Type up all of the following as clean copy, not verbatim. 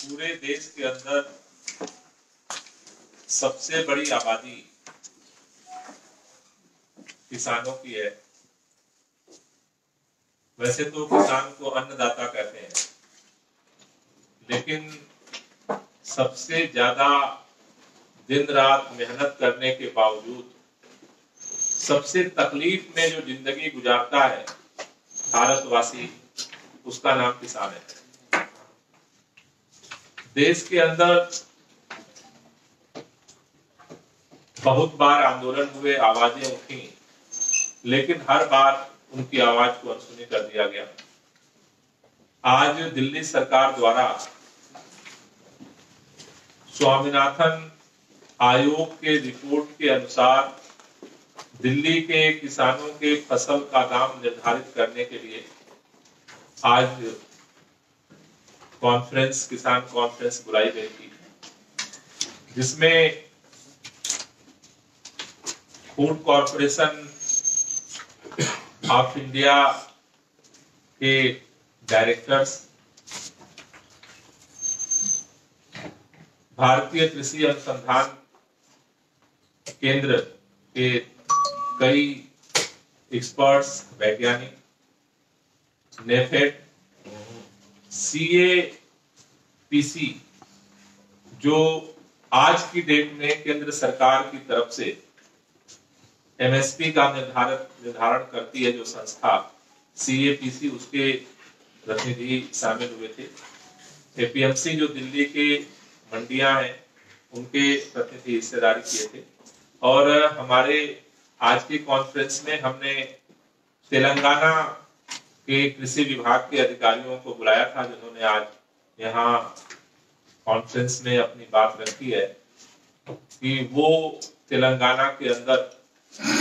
पूरे देश के अंदर सबसे बड़ी आबादी किसानों की है। वैसे तो किसान को अन्नदाता कहते हैं, लेकिन सबसे ज्यादा दिन रात मेहनत करने के बावजूद सबसे तकलीफ में जो जिंदगी गुजारता है भारतवासी, उसका नाम किसान है। देश के अंदर बहुत बार आंदोलन हुए, आवाजें उठी, लेकिन हर बार उनकी आवाज को अनसुनी कर दिया गया। आज दिल्ली सरकार द्वारा स्वामीनाथन आयोग के रिपोर्ट के अनुसार दिल्ली के किसानों के फसल का दाम निर्धारित करने के लिए आज कॉन्फ्रेंस, किसान कॉन्फ्रेंस बुलाई गई थी, जिसमें फूड कॉर्पोरेशन ऑफ इंडिया के डायरेक्टर्स, भारतीय कृषि अनुसंधान केंद्र के कई एक्सपर्ट्स, वैज्ञानिक, नेफेड, CAPC, जो आज की डेट में केंद्र सरकार की तरफ से MSP का निर्धारण करती है, जो संस्था CAPC, उसके प्रतिनिधि शामिल हुए थे। APMC जो दिल्ली के मंडियां हैं, उनके प्रतिनिधि हिस्सेदारी किए थे। और हमारे आज की कॉन्फ्रेंस में हमने तेलंगाना के कृषि विभाग के अधिकारियों को बुलाया था, जिन्होंने आज यहाँ कॉन्फ्रेंस में अपनी बात रखी है कि वो तेलंगाना के अंदर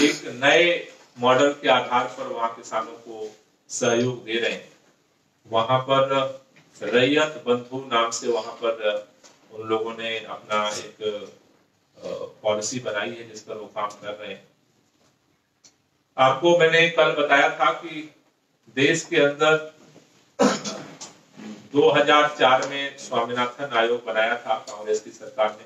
एक नए मॉडल के आधार पर वहाँ किसानों को सहयोग दे रहे हैं। वहाँ पर रैयत बंधु नाम से वहाँ पर उन लोगों ने अपना एक पॉलिसी बनाई है, जिस पर वो काम कर रहे हैं। आपको मैंने कल बताया था कि देश के अंदर 2004 में स्वामीनाथन आयोग बनाया था कांग्रेस की सरकार ने।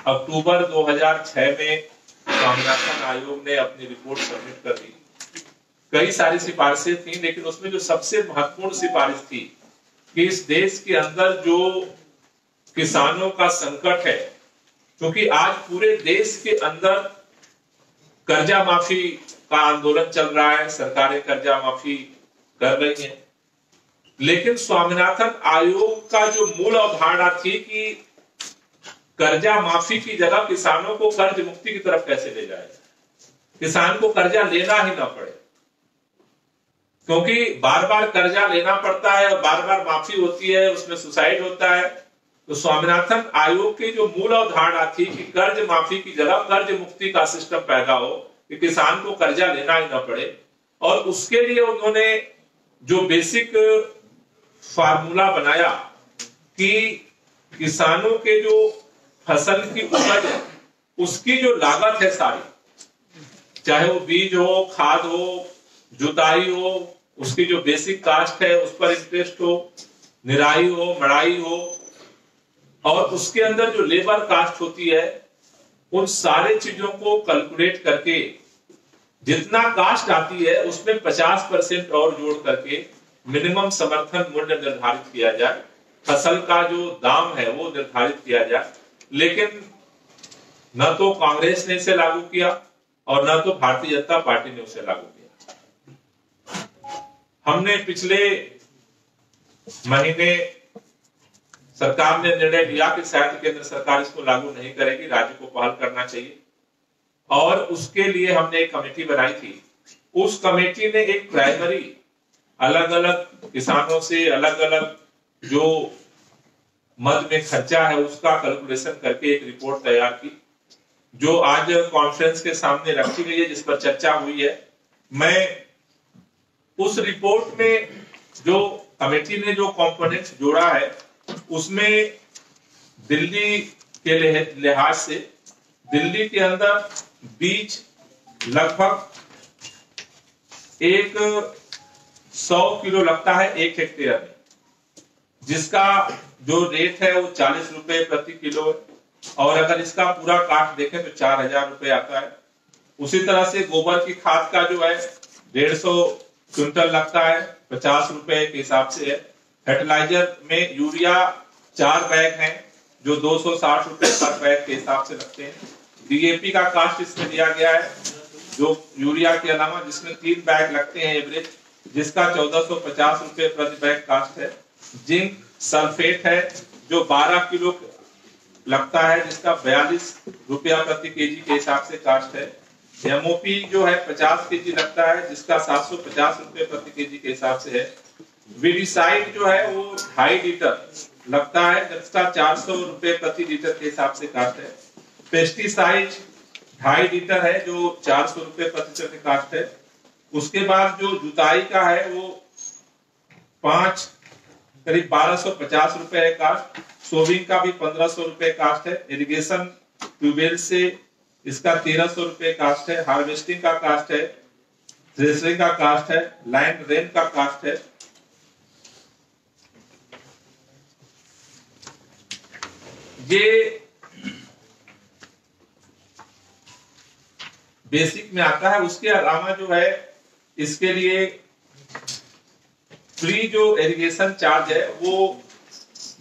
अक्टूबर 2006 में स्वामीनाथन आयोग ने अपनी रिपोर्ट सबमिट कर दी। कई सारी सिफारिशें थी, लेकिन उसमें जो सबसे महत्वपूर्ण सिफारिश थी कि इस देश के अंदर जो किसानों का संकट है, क्योंकि आज पूरे देश के अंदर कर्जा माफी का आंदोलन चल रहा है, सरकारें कर्जा माफी कर रही हैं, लेकिन स्वामीनाथन आयोग का जो मूल अवधारणा थी कि कर्जा माफी की जगह किसानों को कर्ज मुक्ति की तरफ कैसे ले जाए, किसान को कर्जा लेना ही ना पड़े, क्योंकि बार बार कर्जा लेना पड़ता है और बार बार माफी होती है, उसमें सुसाइड होता है। तो स्वामीनाथन आयोग की जो मूल अवधारणा थी कि कर्ज माफी की जगह कर्ज मुक्ति का सिस्टम पैदा हो, कि किसान को कर्जा लेना ही ना पड़े। और उसके लिए उन्होंने जो बेसिक फार्मूला बनाया कि किसानों के जो फसल की उपज है, उसकी जो लागत है सारी, चाहे वो बीज हो, खाद हो, जुताई हो, उसकी जो बेसिक कास्ट है उस पर इंटरेस्ट हो, निराई हो, मड़ाई हो, और उसके अंदर जो लेबर कास्ट होती है, उन सारे चीजों को कैलकुलेट करके जितना कास्ट आती है उसमें 50% और जोड़ करके मिनिमम समर्थन मूल्य निर्धारित किया जाए, फसल का जो दाम है वो निर्धारित किया जाए। लेकिन न तो कांग्रेस ने इसे लागू किया और न तो भारतीय जनता पार्टी ने उसे लागू किया। हमने पिछले महीने सरकार ने निर्णय लिया कि शायद केंद्र सरकार इसको लागू नहीं करेगी, राज्य को पहल करना चाहिए, और उसके लिए हमने एक कमेटी बनाई थी। उस कमेटी ने एक प्राइमरी अलग अलग किसानों से अलग अलग जो मद में खर्चा है उसका कैलकुलेशन करके एक रिपोर्ट तैयार की, जो आज कॉन्फ्रेंस के सामने रखी गई है, जिस पर चर्चा हुई है। मैं उस रिपोर्ट में जो कमेटी ने जो कंपोनेंट्स जोड़ा है, उसमें दिल्ली के लिहाज से दिल्ली के अंदर बीज लगभग 100 किलो लगता है 1 हेक्टेयर में। जिसका जो रेट है वो 40 रुपए प्रति किलो है, और अगर इसका पूरा काट देखें तो 4000 रुपए आता है। उसी तरह से गोबर की खाद का जो है 150 क्विंटल लगता है, 50 रुपए के हिसाब से है। फर्टिलाइजर में यूरिया 4 बैग हैं जो 260 रुपए पर बैग के हिसाब से लगते हैं। डीएपी का कास्ट इसमें दिया गया है जो यूरिया के अलावा, जिसमें 3 बैग लगते हैं एवरेज, जिसका 1450 रुपए प्रति बैग कास्ट है। जिंक सल्फेट है जो 12 किलो लगता है, जिसका 42 रुपया प्रति केजी के हिसाब से कास्ट है। एमओपी जो है 50 केजी लगता है, जिसका 750 रुपए प्रति केजी के हिसाब से है। वीडिसाइड जो है वो 2.5 लीटर लगता है, जिसका 400 रुपए प्रति लीटर के हिसाब से कास्ट है। पेस्टिसाइड 2.5 लीटर है जो 400 रुपए प्रति लीटर कास्ट है। उसके बाद जो जुताई का है वो करीब 1250 रुपए है कास्ट। सोविंग का भी 1500 रुपए कास्ट है। इरिगेशन ट्यूबवेल से इसका 1300 रुपए कास्ट है। हार्वेस्टिंग का कास्ट है, थ्रेशरिंग का कास्ट है, लाइन रेन का कास्ट है। ये बेसिक में आता है। उसके अलावा जो है इसके लिए फ्री जो इरिगेशन चार्ज है वो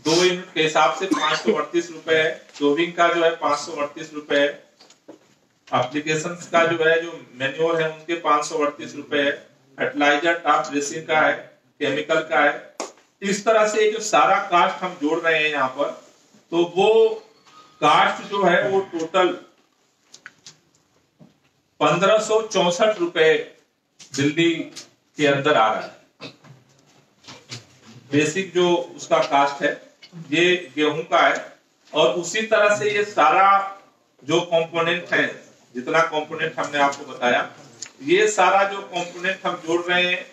2 यूनिट के हिसाब से 538 रुपए है। सोविंग का जो है 538 रुपए है। एप्लीकेशन का जो है, जो मैन्योर है उनके 538 रुपए है। फर्टिलाइजर टॉप ड्रेसिंग का है, केमिकल का है। इस तरह से जो सारा कास्ट हम जोड़ रहे हैं यहाँ पर, तो वो कास्ट जो है वो टोटल 1564 रुपए दिल्ली के अंदर आ रहा है। बेसिक जो उसका कास्ट है ये गेहूं का है। और उसी तरह से ये सारा जो कंपोनेंट है, जितना कंपोनेंट हमने आपको बताया, ये सारा जो कंपोनेंट हम जोड़ रहे हैं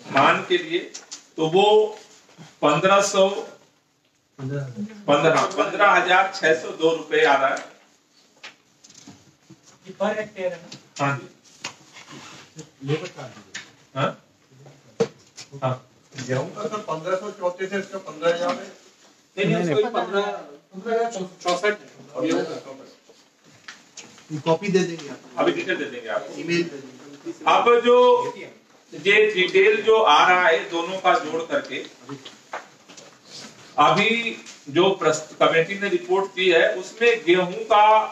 धान के लिए, तो वो 15,602 रुपए आ रहा है पर हेक्टेयर है ना। हाँ जी, हाँ हाँ। गेहूं का तो 1534 है, इसका 15,000 है। नहीं, उसको 15,64 कॉपी दे देंगे आप, अभी डिटेल दे देंगे आपको, ईमेल दे देंगे। अब जो ये डिटेल जो आ रहा है दोनों का जोड़ करके, अभी जो कमेटी ने रिपोर्ट दी है उसमें गेहूं का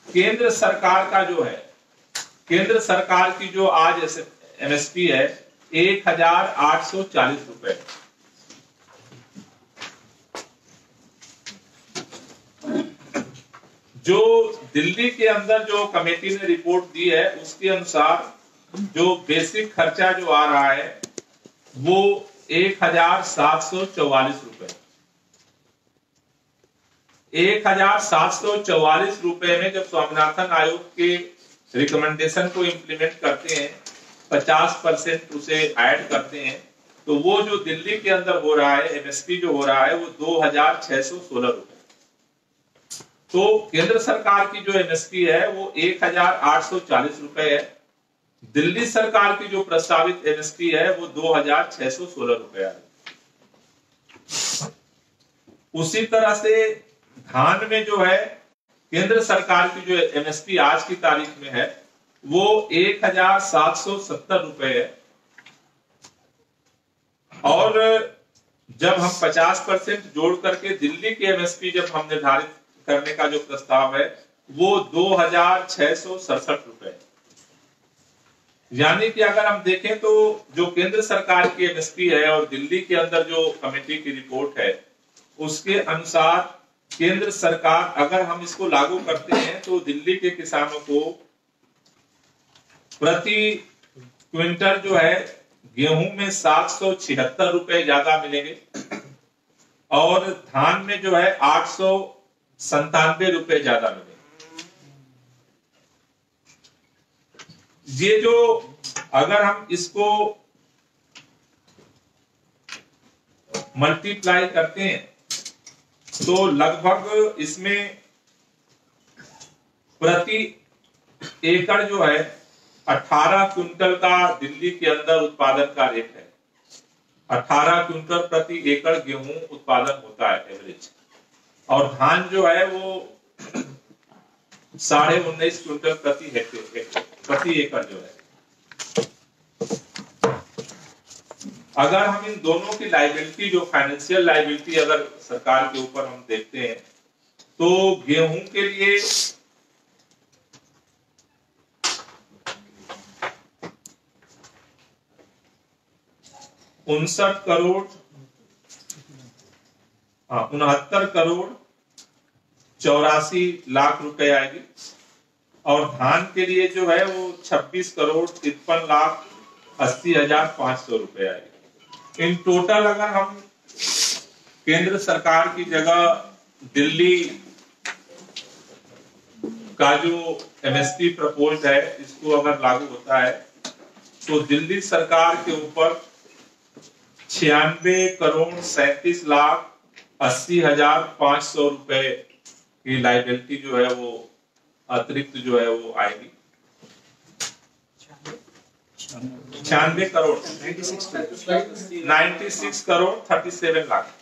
केंद्र सरकार का जो है, केंद्र सरकार की जो आज एमएसपी है 1,840 रुपए। जो दिल्ली के अंदर जो कमेटी ने रिपोर्ट दी है उसके अनुसार जो बेसिक खर्चा जो आ रहा है वो 1,744 रुपए। 1,744 रुपए में जब स्वामीनाथन आयोग के रिकमेंडेशन को इंप्लीमेंट करते हैं, 50% उसे ऐड करते हैं, तो वो जो दिल्ली के अंदर हो रहा है एमएसपी जो हो रहा है वो 2,616 रुपए। तो केंद्र सरकार की जो एमएसपी है वो 1,840 रुपए है। दिल्ली सरकार की जो प्रस्तावित एमएसपी है वो 2,616 रुपए है। उसी तरह से धान में जो है केंद्र सरकार की जो एमएसपी आज की तारीख में है वो 1,770 रुपए है। और जब हम 50% जोड़ करके दिल्ली की एमएसपी जब हम निर्धारित करने का जो प्रस्ताव है वो 2,667 रुपए। यानी कि अगर हम देखें तो जो केंद्र सरकार की एमएसपी है और दिल्ली के अंदर जो कमेटी की रिपोर्ट है उसके अनुसार केंद्र सरकार, अगर हम इसको लागू करते हैं तो दिल्ली के किसानों को प्रति क्विंटल जो है गेहूं में 776 रुपए ज्यादा मिलेंगे और धान में जो है 897 रुपए ज्यादा मिलेंगे। ये जो अगर हम इसको मल्टीप्लाई करते हैं तो लगभग इसमें प्रति एकड़ जो है 18 क्विंटल का दिल्ली के अंदर उत्पादन का रेट है। 18 क्विंटल प्रति एकड़ गेहूं उत्पादन होता है एवरेज, और धान जो है वो 19.5 क्विंटल प्रति एकड़ जो है। अगर हम इन दोनों की लायबिलिटी, जो फाइनेंशियल लायबिलिटी अगर सरकार के ऊपर हम देखते हैं, तो गेहूं के लिए 69 करोड़ 84 लाख रुपए आएगी, और धान के लिए जो है वो 26 करोड़ 53,80,500 रुपए आएगी। इन टोटल अगर हम केंद्र सरकार की जगह दिल्ली का जो एमएसपी प्रपोज्ड है इसको अगर लागू होता है, तो दिल्ली सरकार के ऊपर 96 करोड़ 37,80,500 रुपए की लायबिलिटी जो है वो अतिरिक्त जो है वो आएगी। 96 करोड़ 96 करोड़ 37 लाख।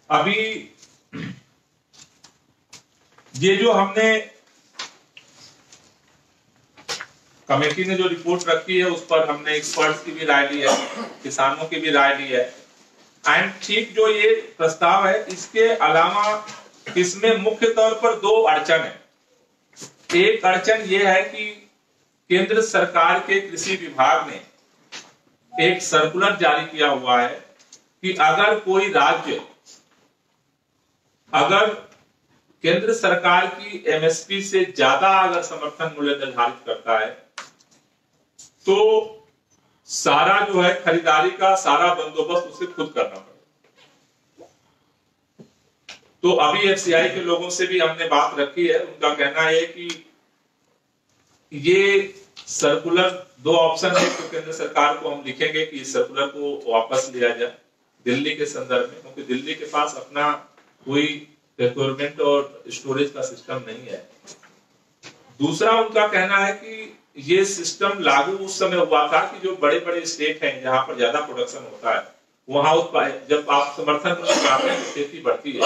अभी ये जो हमने कमेटी ने जो रिपोर्ट रखी है उस पर हमने एक्सपर्ट्स की भी राय ली है, किसानों की भी राय ली है, एंड ठीक जो ये प्रस्ताव है इसके अलावा इसमें मुख्य तौर पर 2 अड़चन है। एक अड़चन ये है कि केंद्र सरकार के कृषि विभाग ने एक सर्कुलर जारी किया हुआ है कि अगर कोई राज्य अगर केंद्र सरकार की एमएसपी से ज्यादा अगर समर्थन मूल्य निर्धारित करता है, तो सारा जो है खरीदारी का सारा बंदोबस्त उसे खुद करना पड़ेगा। तो अभी एफसीआई के लोगों से भी हमने बात रखी है, उनका कहना है कि ये सर्कुलर 2 ऑप्शन है, तो केंद्र सरकार को हम लिखेंगे कि इस सर्कुलर को वापस लिया जाए दिल्ली के संदर्भ में, क्योंकि दिल्ली के पास अपना कोई रिक्वायरमेंट और स्टोरेज का सिस्टम नहीं है। दूसरा उनका कहना है कि ये सिस्टम लागू उस समय हुआ था कि जो बड़े बड़े स्टेट हैं जहां पर ज्यादा प्रोडक्शन होता है, वहां जब आप समर्थन मूल्य बढ़ाते हैं तो खेती बढ़ती है,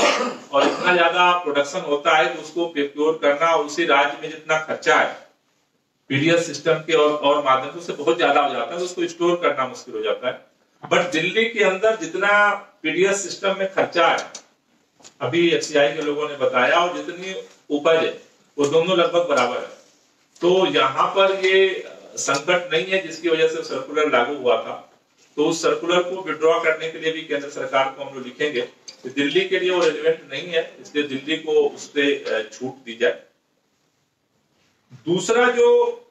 और इतना ज्यादा प्रोडक्शन होता है तो उसको प्रोक्योर करना और उसी राज्य में जितना खर्चा है पीडीएस सिस्टम के और माध्यम से बहुत ज्यादा हो जाता है, तो उसको स्टोर करना मुश्किल हो जाता है। बट दिल्ली के अंदर जितना पीडीएस सिस्टम में खर्चा है, अभी एफसीआई के लोगों ने बताया, और जितनी उपज है वो दोनों लगभग बराबर है, तो यहाँ पर ये संकट नहीं है जिसकी वजह से सर्कुलर लागू हुआ था। तो उस सर्कुलर को विड्रॉ करने के लिए भी केंद्र सरकार को हम लोग लिखेंगे कि दिल्ली के लिए वो रेलिवेंट नहीं है, इसलिए दिल्ली को उस पर छूट दी जाए। दूसरा जो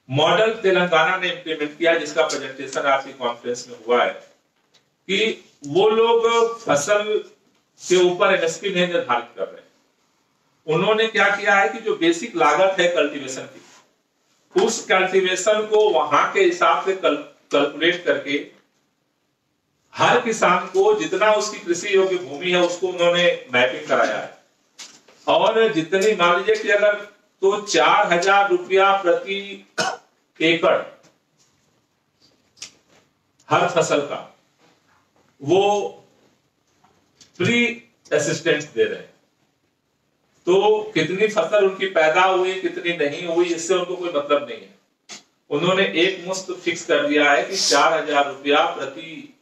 मॉडल तेलंगाना ने इंप्लीमेंट किया, जिसका प्रेजेंटेशन आज की कॉन्फ्रेंस में हुआ है, कि वो लोग फसल के ऊपर एमएसपी नहीं निर्धारित कर रहे। उन्होंने क्या किया है कि जो बेसिक लागत है कल्टीवेशन की, उस कल्टीवेशन को वहां के हिसाब से कैलकुलेट करके हर किसान को जितना उसकी कृषि योग्य भूमि है उसको उन्होंने मैपिंग कराया है, और जितनी मान लीजिए कि अगर तो 4,000 रुपया प्रति एकड़ हर फसल का वो प्री असिस्टेंस दे रहे हैं। तो कितनी फसल उनकी पैदा हुई कितनी नहीं हुई इससे उनको कोई मतलब नहीं है। उन्होंने एक मुश्त फिक्स कर दिया है कि 4,000 रुपया प्रति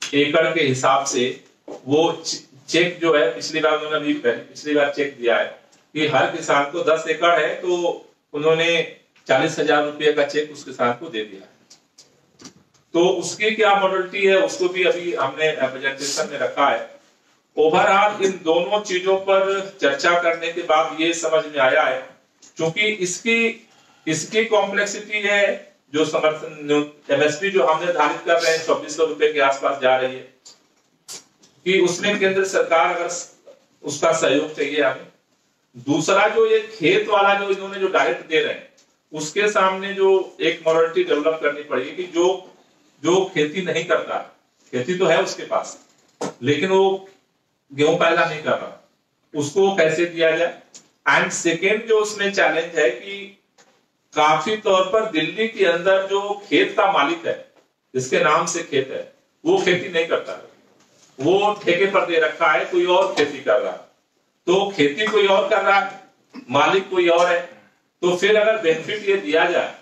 एकड़ के हिसाब से वो चेक जो है, पिछली बार उन्होंने पिछली बार चेक दिया है कि हर किसान को 10 एकड़ है तो उन्होंने 40,000 रुपये का चेक उस किसान को दे दिया है। तो उसकी क्या मॉडलिटी है उसको भी अभी हमने प्रेजेंटेशन में रखा है। ओवरऑल इन दोनों चीजों पर चर्चा करने के बाद ये समझ में आया है, क्योंकि इसकी कॉम्प्लेक्सिटी है, जो समर्थन एमएसपी जो हम निर्धारित कर रहे हैं 2400 रुपए के आसपास जा रही है, कि उसमें केंद्र सरकार अगर उसका सहयोग चाहिए हमें। दूसरा जो ये खेत वाला जो इन्होंने जो डायरेक्ट दे रहे हैं उसके सामने जो एक मॉडलिटी डेवलप करनी पड़ेगी कि जो खेती नहीं करता, खेती तो है उसके पास लेकिन वो गेहूं पैदा नहीं कर रहा, उसको कैसे दिया जाए। एंड सेकेंड जो उसमें चैलेंज है कि काफी तौर पर दिल्ली के अंदर जो खेत का मालिक है, जिसके नाम से खेत है, वो खेती नहीं करता है, वो ठेके पर दे रखा है, कोई और खेती कर रहा है। तो खेती कोई और कर रहा है, मालिक कोई और है, तो फिर अगर बेनिफिट ये दिया जाए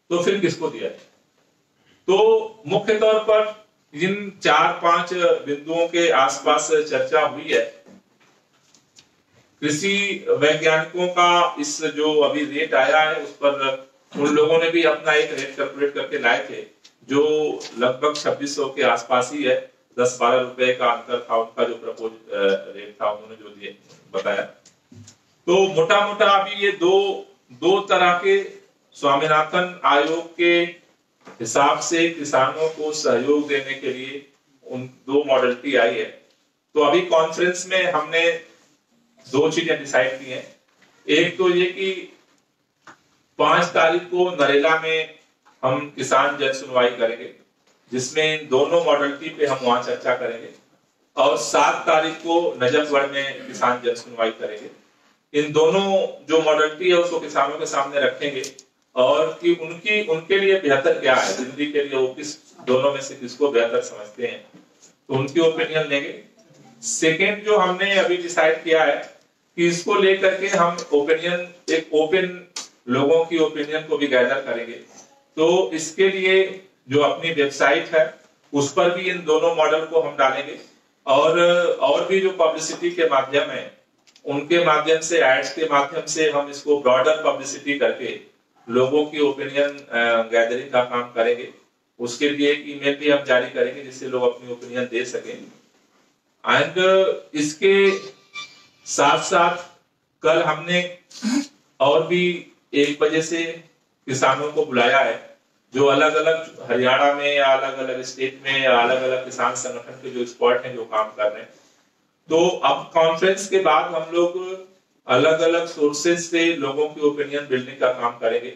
तो फिर किसको दिया जाए। तो मुख्य तौर पर जिन 4-5 बिंदुओं के आसपास चर्चा हुई है, कृषि वैज्ञानिकों का इस जो अभी रेट आया है उस पर उन लोगों ने भी अपना एक रेट कैलकुलेट करके लाए थे, जो लगभग 2600 के आसपास ही है। 10-12 रुपए का अंतर था उनका जो प्रपोज रेट था, उन्होंने जो दिए बताया। तो मोटा मोटा अभी ये दो तरह के स्वामीनाथन आयोग के हिसाब से किसानों को सहयोग देने के लिए उन 2 मॉडलिटी आई है। तो अभी कॉन्फ्रेंस में हमने 2 चीजें डिसाइड की हैं। एक तो ये कि 5 तारीख को नरेला में हम किसान जन सुनवाई करेंगे, जिसमें दोनों मॉडलिटी पे हम वहां चर्चा करेंगे, और 7 तारीख को नजफगढ़ में किसान जन सुनवाई करेंगे। इन दोनों जो मॉडलिटी है उसको किसानों के सामने रखेंगे और कि उनके लिए बेहतर क्या है, जिंदगी के लिए वो किस दोनों में से किसको बेहतर समझते हैं, तो उनकी ओपिनियन लेंगे। सेकेंड जो हमने अभी डिसाइड किया है कि इसको लेकर के हम ओपिनियन, एक ओपन लोगों की ओपिनियन को भी गैदर करेंगे। तो इसके लिए जो अपनी वेबसाइट है उस पर भी इन दोनों मॉडल को हम डालेंगे, और भी जो पब्लिसिटी के माध्यम है उनके माध्यम से, एड्स के माध्यम से हम इसको ब्रॉडर पब्लिसिटी करके लोगों की ओपिनियन गैदरिंग का काम करेंगे। उसके लिए एक ईमेल भी हम जारी करेंगे जिससे लोग अपनी ओपिनियन दे सकें। एंड इसके साथ साथ कल हमने और भी 1 बजे से किसानों को बुलाया है, जो अलग अलग हरियाणा में या अलग अलग स्टेट में या अलग अलग किसान संगठन के जो एक्सपर्ट हैं जो काम कर रहे हैं। तो अब कॉन्फ्रेंस के बाद हम लोग अलग अलग सोर्सेज से लोगों की ओपिनियन बिल्डिंग का काम करेंगे,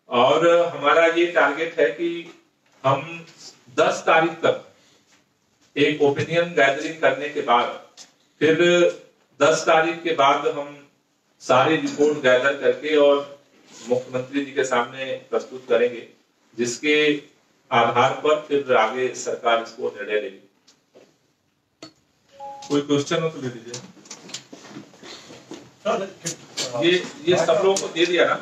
और हमारा ये टारगेट है कि हम 10 तारीख तक एक ओपिनियन गैदरिंग करने के बाद, फिर 10 तारीख के बाद हम सारी रिपोर्ट गैदर करके और मुख्यमंत्री जी के सामने प्रस्तुत करेंगे, जिसके आधार पर फिर आगे सरकार इसको निर्णय लेगी। कोई क्वेश्चन हो तो ले लीजिए। ये सब लोगों को दे दिया ना।